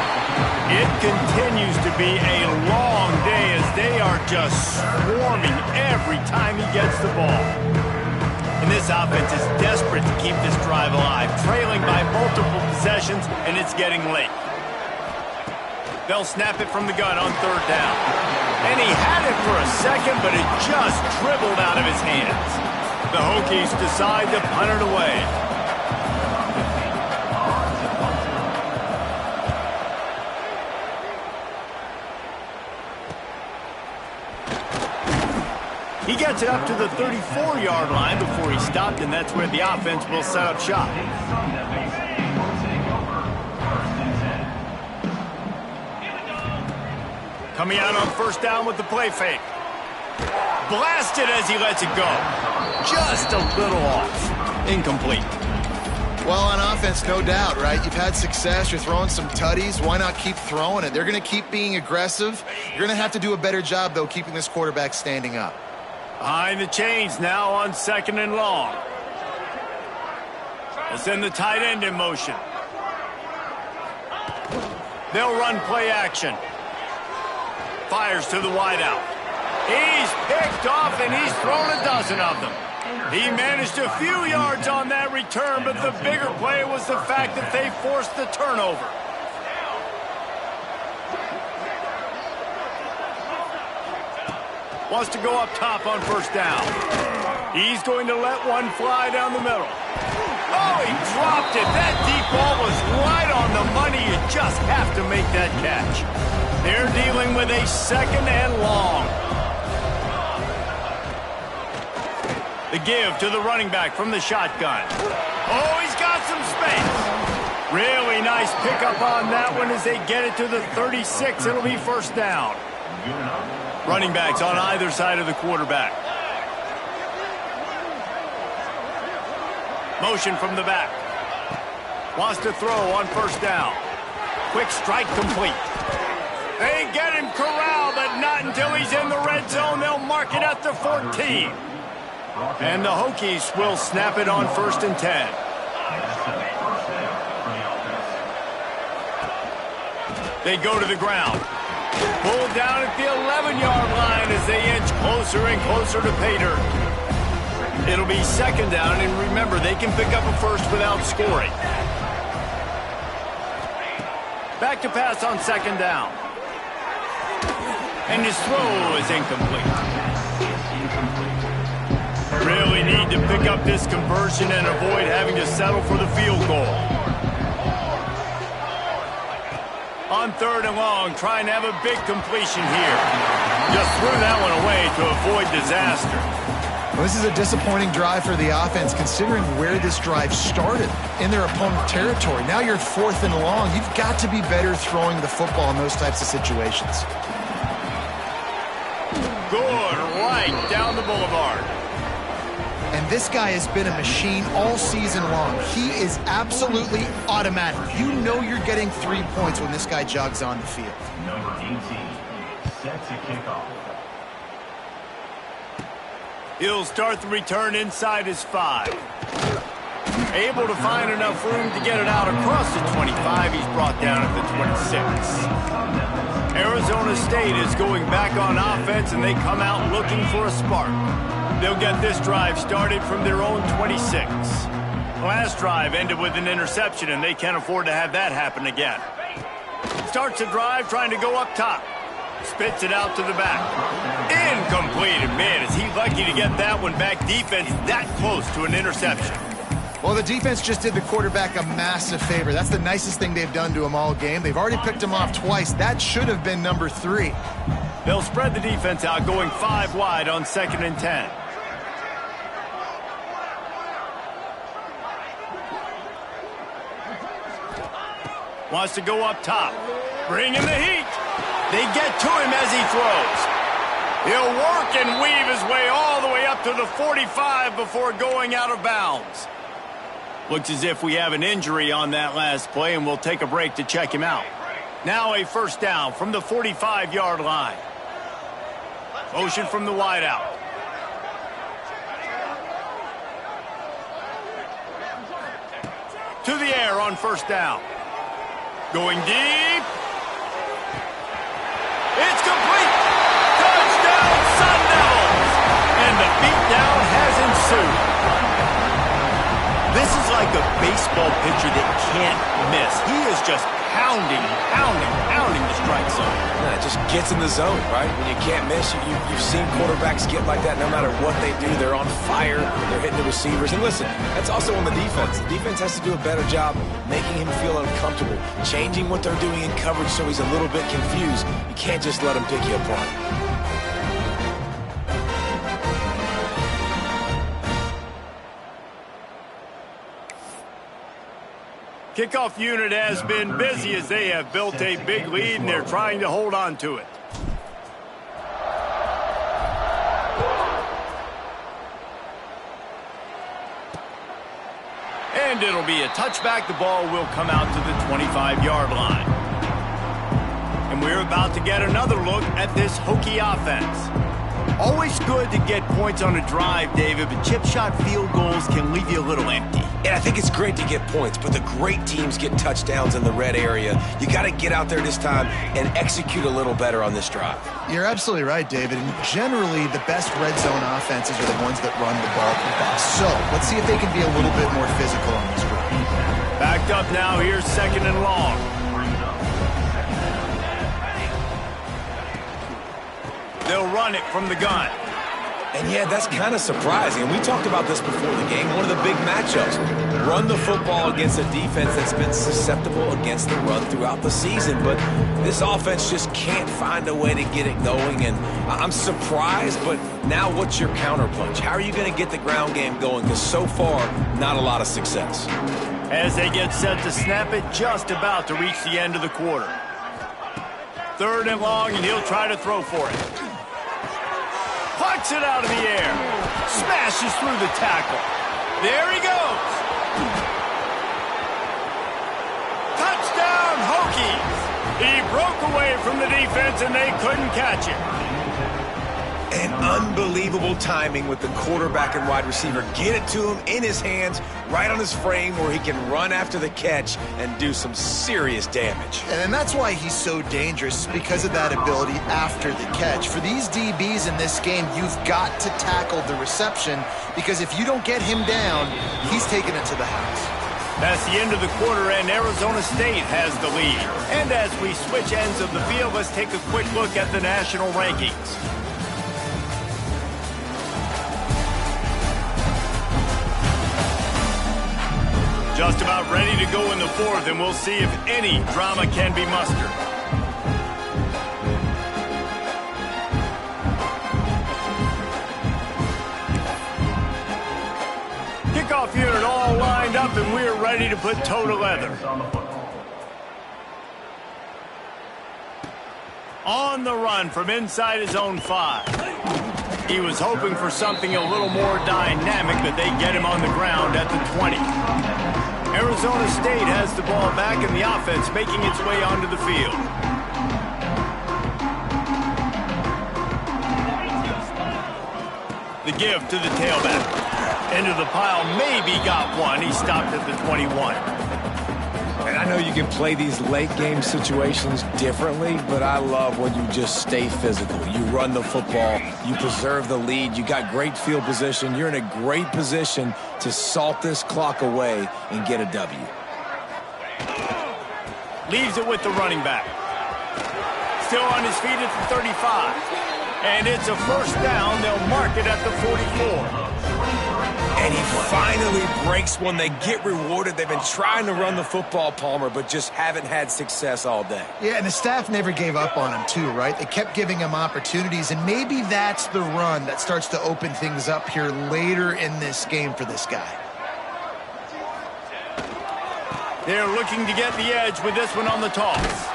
It continues to be a long day as they are just swarming every time he gets the ball. And this offense is desperate to keep this drive alive, trailing by multiple possessions, and it's getting late. They'll snap it from the gun on third down. And he had it for a second, but it just dribbled out of his hands. The Hokies decide to punt it away. He gets it up to the 34-yard line before he stopped, and that's where the offense will set up shop. Coming out on first down with the play fake. Blasted as he lets it go. Just a little off. Incomplete. Well, on offense, no doubt, right? You've had success. You're throwing some tutties. Why not keep throwing it? They're going to keep being aggressive. You're going to have to do a better job, though, keeping this quarterback standing up. Behind the chains now on second and long. They'll send the tight end in motion. They'll run play action. Fires to the wideout. He's picked off, and he's thrown a dozen of them. He managed a few yards on that return, but the bigger play was the fact that they forced the turnover. Wants to go up top on first down. He's going to let one fly down the middle. Oh, he dropped it. That deep ball was right on the money. You just have to make that catch. They're dealing with a second and long. The give to the running back from the shotgun. Oh, he's got some space. Really nice pickup on that one as they get it to the 36. It'll be first down. Running backs on either side of the quarterback. Motion from the back. Wants to throw on first down. Quick strike complete. They get him corralled, but not until he's in the red zone. They'll mark it at the 14. And the Hokies will snap it on 1st and 10. They go to the ground. Pulled down at the 11-yard line as they inch closer and closer to pay dirt. It'll be second down, and remember, they can pick up a first without scoring. Back to pass on second down. And his throw is incomplete. Really need to pick up this conversion and avoid having to settle for the field goal. On 3rd and long, trying to have a big completion here. Just threw that one away to avoid disaster. Well, this is a disappointing drive for the offense, considering where this drive started, in their opponent territory. Now you're 4th and long. You've got to be better throwing the football in those types of situations. Good, right down the boulevard. And this guy has been a machine all season long. He is absolutely automatic. You know you're getting 3 points when this guy jogs on the field. Number 18, set to kick off. He'll start the return inside his 5. Able to find enough room to get it out across the 25. He's brought down at the 26. Arizona State is going back on offense, and they come out looking for a spark. They'll get this drive started from their own 26. Last drive ended with an interception, and they can't afford to have that happen again. Starts the drive trying to go up top. Spits it out to the back. Incomplete. And man, is he lucky to get that one back. Defense that close to an interception. Well, the defense just did the quarterback a massive favor. That's the nicest thing they've done to him all game. They've already picked him off twice. That should have been number 3. They'll spread the defense out, going 5 wide on 2nd and 10. Wants to go up top. Bring in the heat. They get to him as he throws. He'll work and weave his way all the way up to the 45 before going out of bounds. Looks as if we have an injury on that last play, and we'll take a break to check him out. Now a first down from the 45-yard line. Motion from the wideout. To the air on first down. Going deep. It's complete. Touchdown, Sun Devils. And the beatdown has ensued. This is like a baseball pitcher that can't miss. He is just pounding the strike zone. Yeah, it just gets in the zone, right? When you can't miss, you've seen quarterbacks get like that no matter what they do. They're on fire. They're hitting the receivers. And listen, that's also on the defense. The defense has to do a better job making him feel uncomfortable, changing what they're doing in coverage so he's a little bit confused. You can't just let him pick you apart. Kickoff unit has been busy as they have built a big lead, and they're trying to hold on to it. And it'll be a touchback. The ball will come out to the 25-yard line. And we're about to get another look at this Hokie offense. Always good to get points on a drive, David, but chip shot field goals can leave you a little empty. And I think it's great to get points, but the great teams get touchdowns in the red area. You got to get out there this time and execute a little better on this drive. You're absolutely right, David. And generally, the best red zone offenses are the ones that run the ball the best. So let's see if they can be a little bit more physical on this drive. Backed up now. Here's 2nd and long. They'll run it from the gun. And yeah, that's kind of surprising. We talked about this before the game. One of the big matchups. Run the football against a defense that's been susceptible against the run throughout the season. But this offense just can't find a way to get it going. And I'm surprised, but now what's your counterpunch? How are you going to get the ground game going? Because so far, not a lot of success. as they get set to snap it just about to reach the end of the quarter. 3rd and long, and he'll try to throw for it. Pucks it out of the air. Smashes through the tackle. There he goes. Touchdown, Hokies. He broke away from the defense, and they couldn't catch him. And unbelievable timing with the quarterback and wide receiver. Get it to him in his hands, right on his frame where he can run after the catch and do some serious damage. And that's why he's so dangerous, because of that ability after the catch. For these DBs in this game, you've got to tackle the reception, because if you don't get him down, he's taking it to the house. That's the end of the quarter, and Arizona State has the lead. And as we switch ends of the field, let's take a quick look at the national rankings. Just about ready to go in the 4th, and we'll see if any drama can be mustered. Kickoff unit all lined up, and we're ready to put toe to leather. On the run from inside his own 5. He was hoping for something a little more dynamic, but they get him on the ground at the 20. Arizona State has the ball back, and the offense making its way onto the field. The give to the tailback. Into the pile, maybe got one. He stopped at the 21. And I know you can play these late game situations differently, but I love when you just stay physical. You run the football, you preserve the lead, you got great field position, you're in a great position to salt this clock away and get a W. Leaves it with the running back. Still on his feet at the 35. And it's a 1st down. They'll mark it at the 44. And he finally breaks one. They get rewarded. They've been trying to run the football, Palmer, but just haven't had success all day. Yeah, and the staff never gave up on him, too, right? They kept giving him opportunities, and maybe that's the run that starts to open things up here later in this game for this guy. They're looking to get the edge with this one on the toss.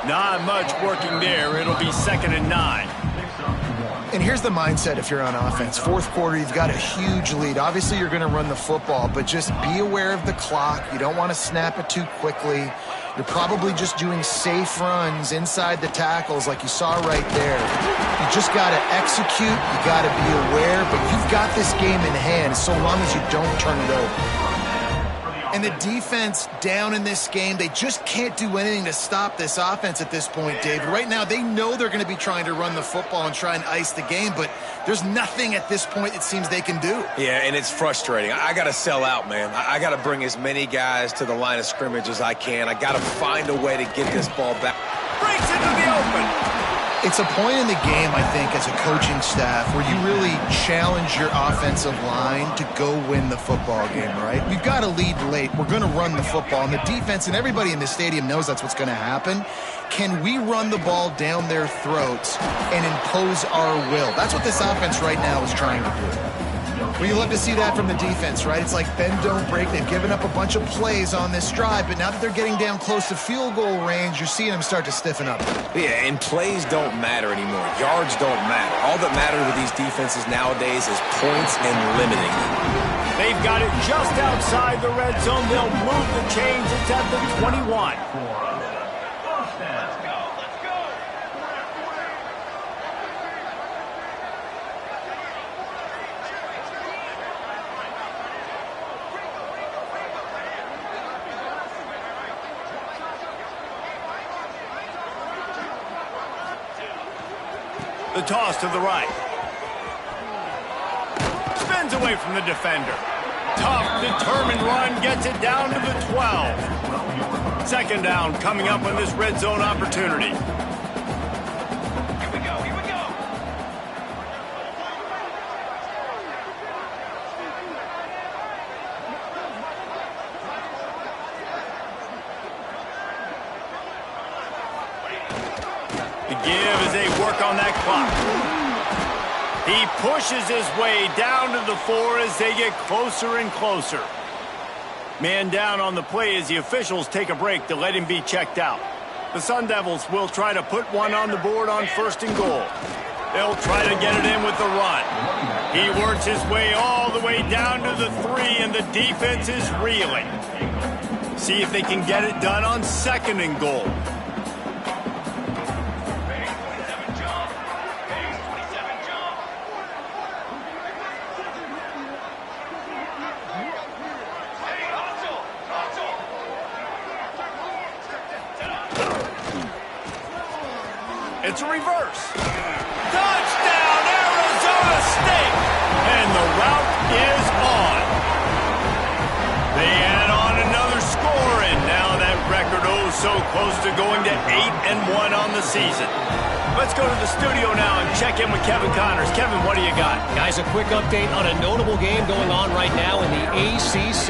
Not much working there. It'll be 2nd and 9. And here's the mindset if you're on offense. 4th quarter, you've got a huge lead. Obviously, you're going to run the football, but just be aware of the clock. You don't want to snap it too quickly. You're probably just doing safe runs inside the tackles like you saw right there. You just got to execute. You got to be aware, but you've got this game in hand so long as you don't turn it over. And the defense down in this game, they just can't do anything to stop this offense at this point, David. Right now, they know they're going to be trying to run the football and try and ice the game, but there's nothing at this point it seems they can do. Yeah, and it's frustrating. I got to sell out, man. I got to bring as many guys to the line of scrimmage as I can. I got to find a way to get this ball back. Breaks into the open. It's a point in the game, I think, as a coaching staff where you really challenge your offensive line to go win the football game, right? We've got to lead late. We're going to run the football. And the defense and everybody in the stadium knows that's what's going to happen. Can we run the ball down their throats and impose our will? That's what this offense right now is trying to do. Well, you love to see that from the defense, right? It's like bend, don't break. They've given up a bunch of plays on this drive, but now that they're getting down close to field goal range, you're seeing them start to stiffen up. Yeah, and plays don't matter anymore. Yards don't matter. All that matters with these defenses nowadays is points and limiting them. They've got it just outside the red zone. They'll move the chains. It's at the 21. The toss to the right. Spins away from the defender. Tough, determined run, gets it down to the 12. 2nd down coming up on this red zone opportunity. Here we go, here we go. The give as they work on that clock. He pushes his way down to the 4 as they get closer and closer. Man down on the play as the officials take a break to let him be checked out. The Sun Devils will try to put one on the board on 1st and goal. They'll try to get it in with the run. He works his way all the way down to the 3, and the defense is reeling. See if they can get it done on 2nd and goal. It's a reverse. Touchdown, Arizona State! And the route is on. They add on another score, and now that record so close to going to 8-1 on the season. Let's go to the studio now and check in with Kevin Connors. Kevin, what do you got? Guys, a quick update on a notable game going on right now in the ACC.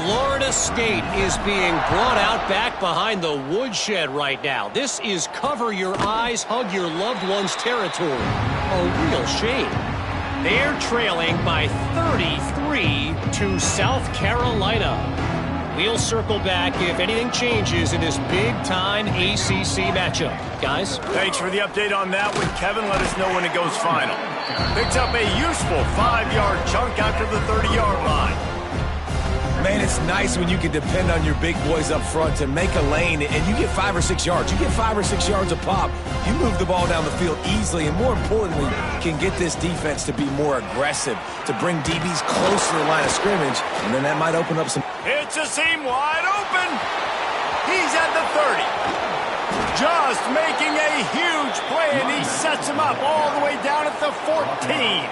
Florida State is being brought out back behind the woodshed right now. This is cover your eyes, hug your loved ones territory. A real shame. They're trailing by 33 to South Carolina. We'll circle back if anything changes in this big-time ACC matchup. Guys? Thanks for the update on that one, Kevin. Let us know when it goes final. Picks up a useful 5-yard chunk after the 30-yard line. Man, it's nice when you can depend on your big boys up front to make a lane, and you get 5 or 6 yards. You get 5 or 6 yards a pop. You move the ball down the field easily, and more importantly, can get this defense to be more aggressive, to bring DBs closer to the line of scrimmage, and then that might open up some... It's a seam wide open. He's at the 30. Just making a huge play, and he sets him up all the way down at the 14.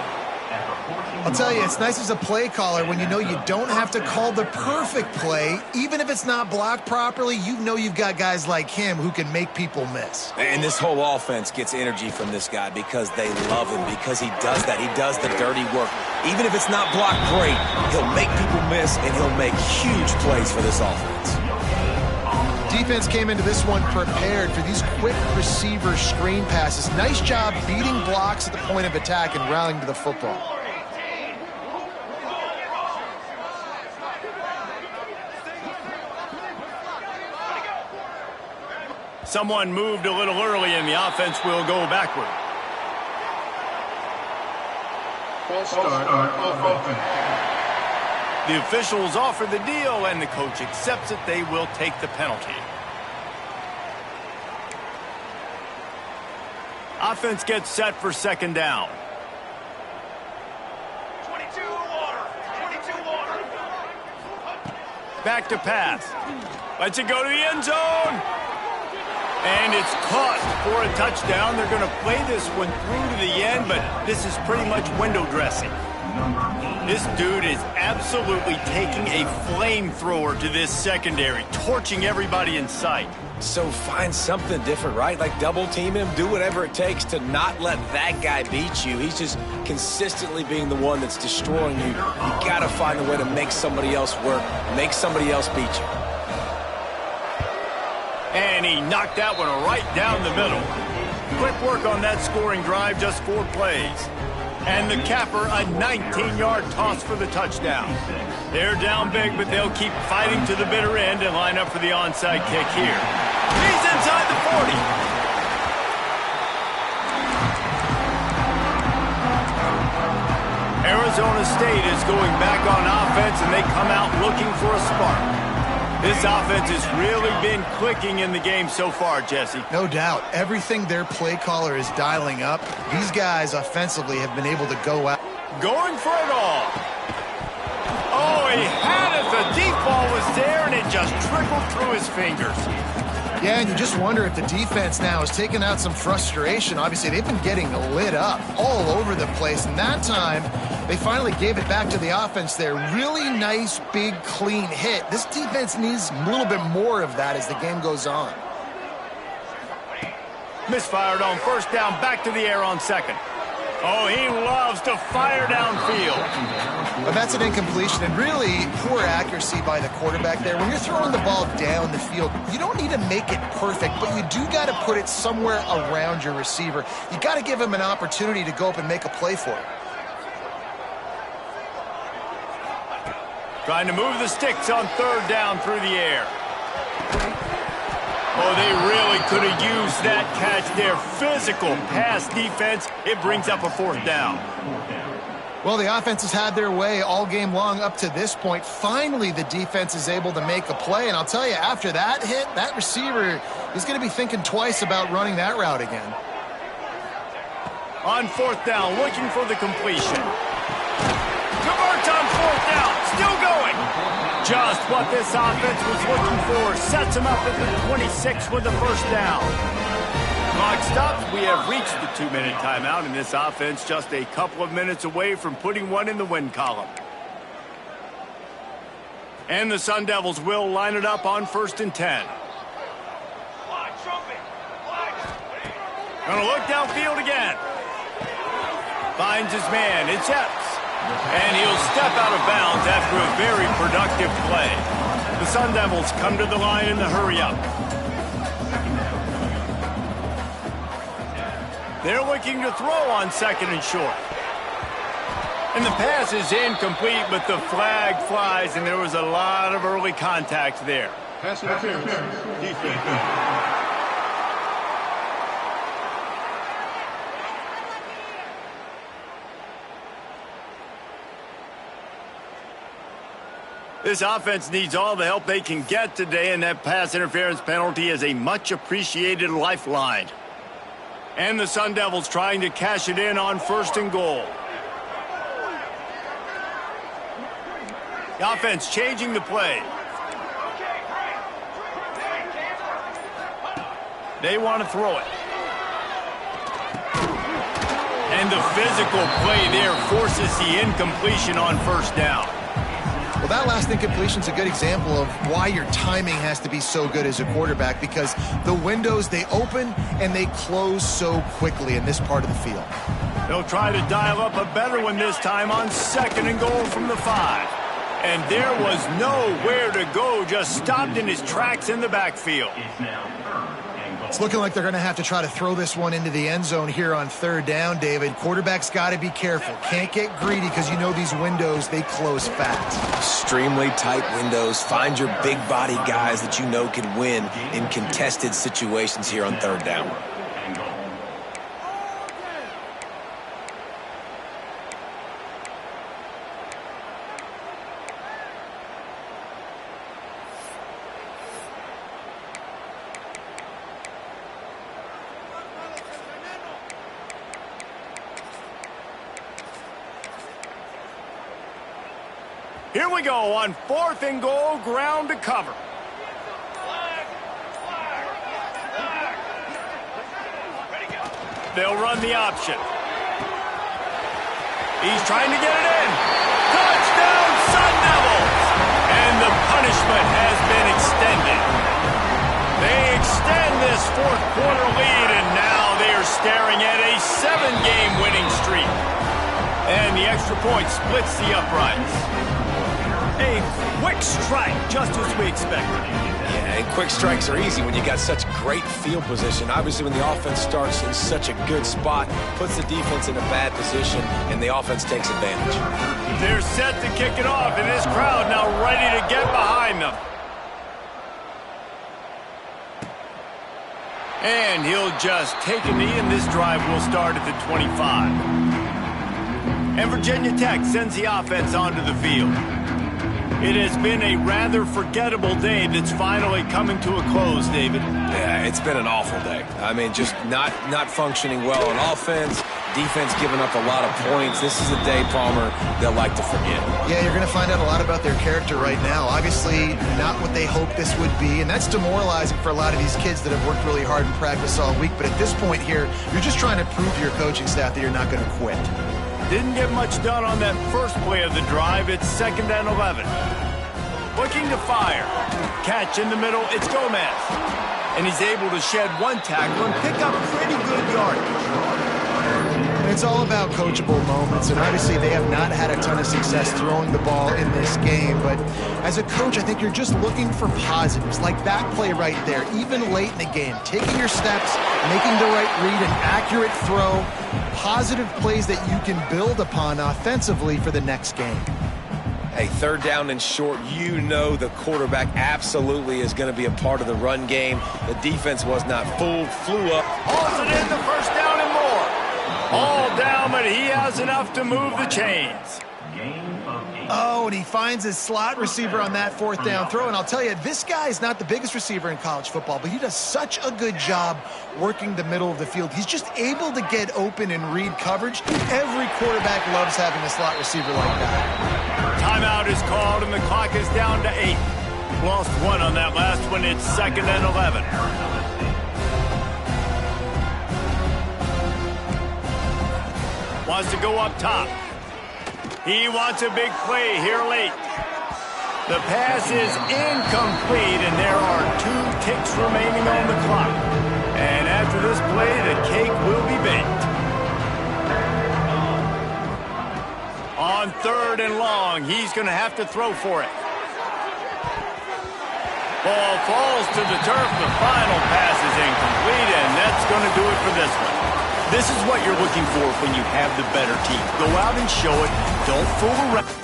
I'll tell you, it's nice as a play caller when you know you don't have to call the perfect play. Even if it's not blocked properly, you know you've got guys like him who can make people miss. And this whole offense gets energy from this guy because they love him, because he does that. He does the dirty work. Even if it's not blocked great, he'll make people miss, and he'll make huge plays for this offense. Defense came into this one prepared for these quick receiver screen passes. Nice job beating blocks at the point of attack and rallying to the football. Someone moved a little early, and the offense will go backward. False start of offense. The officials offer the deal, and the coach accepts it. They will take the penalty. Offense gets set for 2nd down. 22 water. Back to pass. Lets it go to the end zone. And it's caught for a touchdown. They're going to play this one through to the end, but this is pretty much window dressing. This dude is absolutely taking a flamethrower to this secondary, torching everybody in sight. So find something different, right? Like double team him, do whatever it takes to not let that guy beat you. He's just consistently being the one that's destroying you. You got to find a way to make somebody else work, make somebody else beat you. And he knocked that one right down the middle. Quick work on that scoring drive, just 4 plays. And the capper, a 19-yard toss for the touchdown. They're down big, but they'll keep fighting to the bitter end and line up for the onside kick here. He's inside the 40. Arizona State is going back on offense, and they come out looking for a spark. This offense has really been clicking in the game so far, Jesse. No doubt. Everything their play caller is dialing up, these guys offensively have been able to go out. Going for it all. Oh, he had it. The deep ball was there, and it just trickled through his fingers. Yeah, and you just wonder if the defense now is taking out some frustration. Obviously, they've been getting lit up all over the place, and that time they finally gave it back to the offense there. Really nice, big, clean hit. This defense needs a little bit more of that as the game goes on. Misfired on 1st down, back to the air on 2nd. Oh, he loves to fire downfield. But that's an incompletion, and really poor accuracy by the quarterback there. When you're throwing the ball down the field, you don't need to make it perfect, but you do got to put it somewhere around your receiver. You got to give him an opportunity to go up and make a play for it. Trying to move the sticks on third down through the air. Oh, they really could have used that catch there. Physical pass defense. It brings up a fourth down. Well, the offense has had their way all game long up to this point. Finally, the defense is able to make a play. And I'll tell you, after that hit, that receiver is going to be thinking twice about running that route again. On fourth down, looking for the completion. Converts on fourth down. Still going. Just what this offense was looking for. Sets him up at the 26 with the first down. Clock stops. We have reached the 2-minute timeout, and this offense just a couple of minutes away from putting one in the win column. And the Sun Devils will line it up on 1st and 10. Gonna look downfield again. Finds his man. It's Epps. And he'll step out of bounds after a very productive play. The Sun Devils come to the line in the hurry-up. They're looking to throw on 2nd and short. And the pass is incomplete, but the flag flies, and there was a lot of early contact there. Pass interference. Defense. This offense needs all the help they can get today, and that pass interference penalty is a much-appreciated lifeline. And the Sun Devils trying to cash it in on 1st and goal. The offense changing the play. They want to throw it. And the physical play there forces the incompletion on 1st down. Well, that last incompletion is a good example of why your timing has to be so good as a quarterback, because the windows, they open and they close so quickly in this part of the field. They'll try to dial up a better one this time on 2nd and goal from the 5. And there was nowhere to go, just stopped in his tracks in the backfield. It's looking like they're going to have to try to throw this one into the end zone here on 3rd down, David. Quarterback's got to be careful. Can't get greedy because you know these windows, they close fast. Extremely tight windows. Find your big body guys that you know can win in contested situations here on 3rd down. Here we go on 4th and goal, ground to cover. They'll run the option. He's trying to get it in. Touchdown, Sun Devils! And the punishment has been extended. They extend this 4th quarter lead, and now they are staring at a 7-game winning streak. And the extra point splits the uprights. A quick strike, just as we expected. Yeah, and quick strikes are easy when you got such great field position. Obviously, when the offense starts in such a good spot, puts the defense in a bad position, and the offense takes advantage. They're set to kick it off, and this crowd now ready to get behind them. And he'll just take a knee, and this drive will start at the 25. And Virginia Tech sends the offense onto the field. It has been a rather forgettable day that's finally coming to a close, David. Yeah, it's been an awful day. I mean, just not functioning well on offense, defense giving up a lot of points. This is a day, Palmer, they'll like to forget. Yeah, you're going to find out a lot about their character right now. Obviously, not what they hoped this would be, and that's demoralizing for a lot of these kids that have worked really hard in practice all week. But at this point here, you're just trying to prove to your coaching staff that you're not going to quit. Didn't get much done on that first play of the drive. It's 2nd and 11. Looking to fire. Catch in the middle. It's Gomez. And he's able to shed one tackle and pick up pretty good yardage. It's all about coachable moments, and obviously they have not had a ton of success throwing the ball in this game. But as a coach, I think you're just looking for positives, like that play right there, even late in the game. Taking your steps, making the right read, an accurate throw, positive plays that you can build upon offensively for the next game. Hey, third down and short, you know the quarterback absolutely is going to be a part of the run game. The defense was not fooled, flew up. Hauls it in, the first down and more. All down, but he has enough to move the chains. Oh, and he finds his slot receiver on that fourth down throw. And I'll tell you, this guy is not the biggest receiver in college football, but he does such a good job working the middle of the field. He's just able to get open and read coverage. Every quarterback loves having a slot receiver like that. Timeout is called, and the clock is down to 8. Lost one on that last one. It's 2nd and 11. Wants to go up top. He wants a big play here late. The pass is incomplete, and there are 2 ticks remaining on the clock. And after this play, the cake will be baked. On 3rd and long, he's going to have to throw for it. Ball falls to the turf. The final pass is incomplete, and that's going to do it for this one. This is what you're looking for when you have the better team. Go out and show it. Don't fool around.